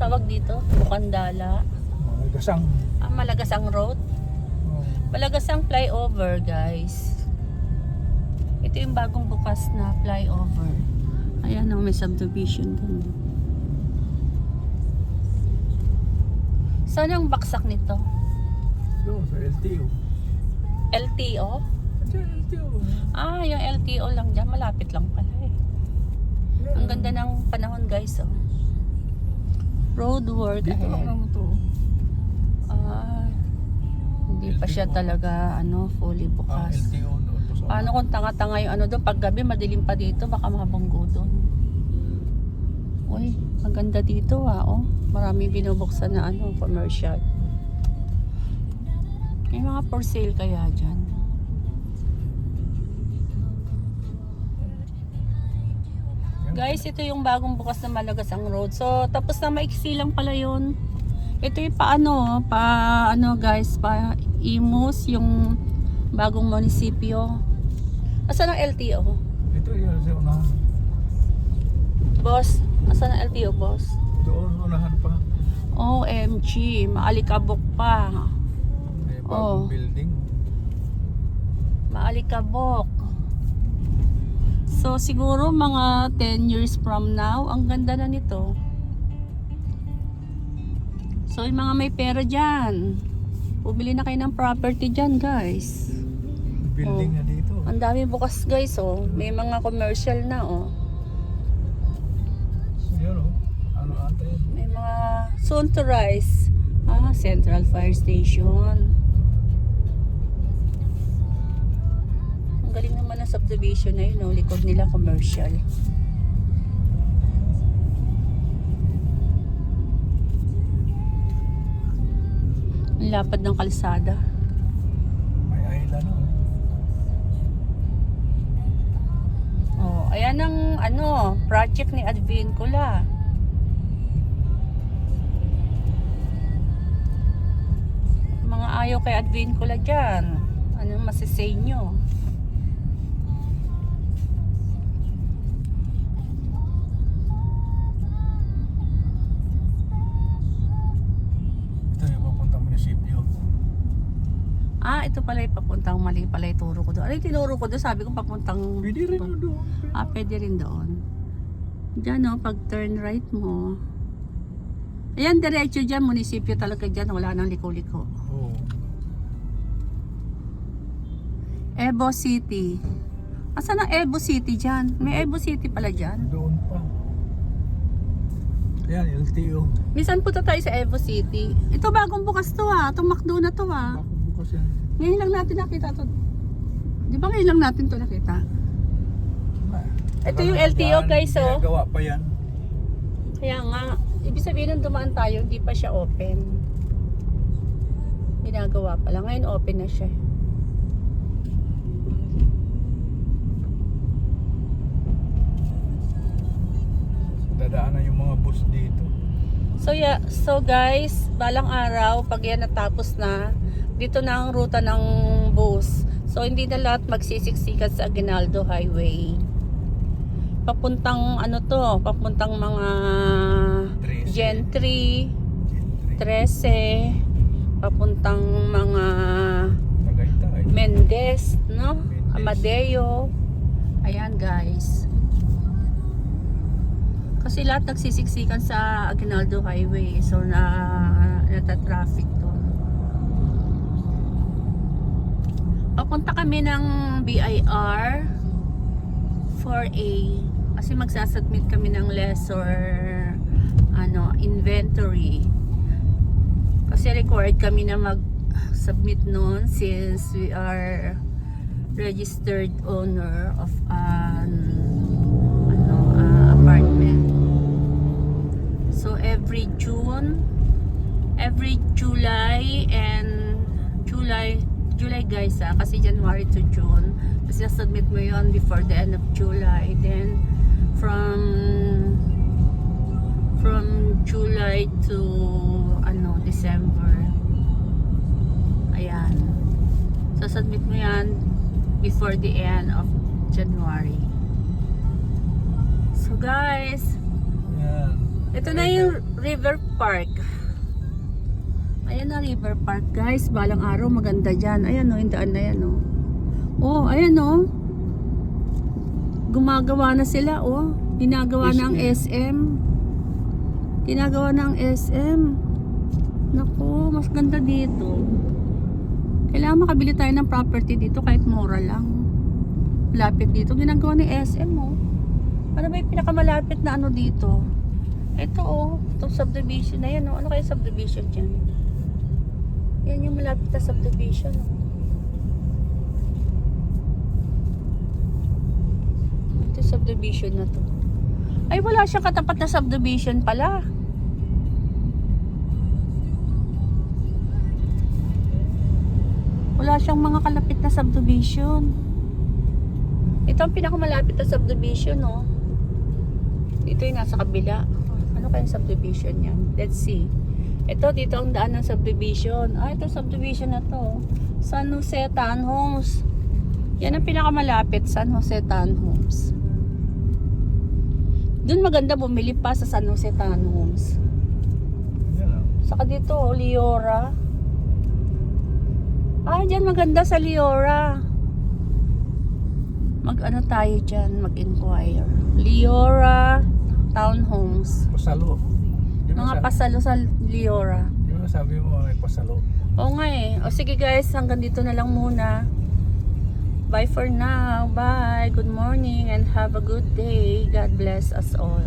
tawag dito? Bukandala. Malagasang. Malagasang Road. Oh. Malagasang flyover, guys. Ito yung bagong bukas na flyover. Ayan o, may subdivision dun. Saan ang baksak nito? Doon sa LTO. LTO? Diyan, LTO. Yung LTO lang dyan. Malapit lang pala eh. Yeah. Ang ganda ng panahon, guys. Oh. Road work Dito lang ahead. naman to. Hindi pa siya talaga fully bukas. LTO doon to sa Paano kung tanga-tanga yung doon? Pag gabi, madilim pa dito, baka mabanggo doon. Uy, ang ganda dito oh. Marami binubuksan na commercial. May mga for sale kaya dyan. Guys, ito yung bagong bukas na Malagasang Road. So, tapos na maiksi lang pala yun. Ito yung guys, pa Imus, yung bagong munisipyo. Asan ang LTO? Ito yun sa unahan. Boss, asan ang LTO, boss? Doon unahan pa. OMG, maalikabok pa. May bagong building. Maalikabok. So, siguro mga 10 years from now, ang ganda na nito. So, yung mga may pera dyan, bumili na kayo ng property dyan, guys. Building na dito. Ang dami bukas, guys, May mga commercial na, Yan ano ata yan? May mga soon to rise. Central Fire Station. Ang galing naman ng subdivision na yun, likod nila commercial. Ang lapad ng kalsada. May island Ayan ang project ni Advincula. Mga ayaw kay Advincula dyan. Anong masisay nyo? Ito yung papuntang munisipyo. Ito pala yung papuntang mali pala yung turo ko doon. Ano yung tinuro ko doon? Sabi ko papuntang... Pwede rin doon. Pwede rin doon. Diyan pag turn right mo. Ayan, diretso dyan. Munisipyo talaga dyan. Wala nang liko-liko. Oo. Evo City. Asan ang Evo City dyan? May Evo City pala dyan. Doon pa. Ayan, LTO. Minsan punta tayo sa Evo City. Ito bagong bukas to Itong McDo na to Bakit bukas yan? Ngayon lang natin nakita to. Di ba ngayon lang natin to nakita? Ito yung LTO, guys, Ginagawa pa yan. Kaya nga, ibig sabihin nung dumaan tayo, hindi pa siya open. Ginagawa pa lang. Ngayon open na siya. Dadaanan yung mga bus dito. So guys, balang araw, pag yan natapos na, dito na ang ruta ng bus. So hindi na lahat magsisiksikan sa Aguinaldo Highway. Papuntang papuntang mga Gentry, 13, papuntang mga Tagaytay. Mendez, Mendez. Amadeo. Ayan, guys. Kasi lahat nagsisiksikan sa Aguinaldo Highway. So nata-traffic doon. Papunta kami ng BIR 4A kasi magsasubmit kami ng lessor inventory. Kasi required kami na mag-submit noon since we are registered owner of an apartment. So every July guys kasi January to June kasi submit mo yon before the end of July, then from July to December, ayan, so submit mo yan before the end of January. So guys, Yan. Ito na yung River Park. Ayan na River Park guys. Balang araw maganda dyan. Ayan o, yung daan na yan o. Oh, ayan o. Gumagawa na sila o. Ginagawa na ang SM. Ginagawa na ang SM. Naku, mas ganda dito. Kailangan makabili tayo ng property dito kahit mura lang. Malapit dito. Ginagawa ni SM o. Ano ba yung pinakamalapit na ano dito? Ito oh, itong subdivision na yan oh. Ano kaya subdivision dyan? Yan yung malapit na subdivision oh. Ito yung subdivision na to. Ay wala siyang katapat na subdivision pala. Wala siyang mga kalapit na subdivision. Ito ang pinakamalapit na subdivision oh. Dito yung nasa kabila. Ano kayang subdivision yan? Let's see. Ito, dito ang daan ng subdivision. Ah, ito subdivision na to. San Jose Townhomes. Yan ang pinakamalapit, San Jose Townhomes. Doon maganda bumili pa sa San Jose Townhomes. Yan ah. Saka dito, Leora. Ah, dyan maganda sa Leora. Mag-ano tayo dyan, mag-inquire. Leora Townhomes. Pasalo. Di ba Mga pasalo sa Leora. Di ba sabi mo may pasalo? Oo nga eh. O sige guys, hanggang dito na lang muna. Bye for now. Bye. Good morning and have a good day. God bless us all.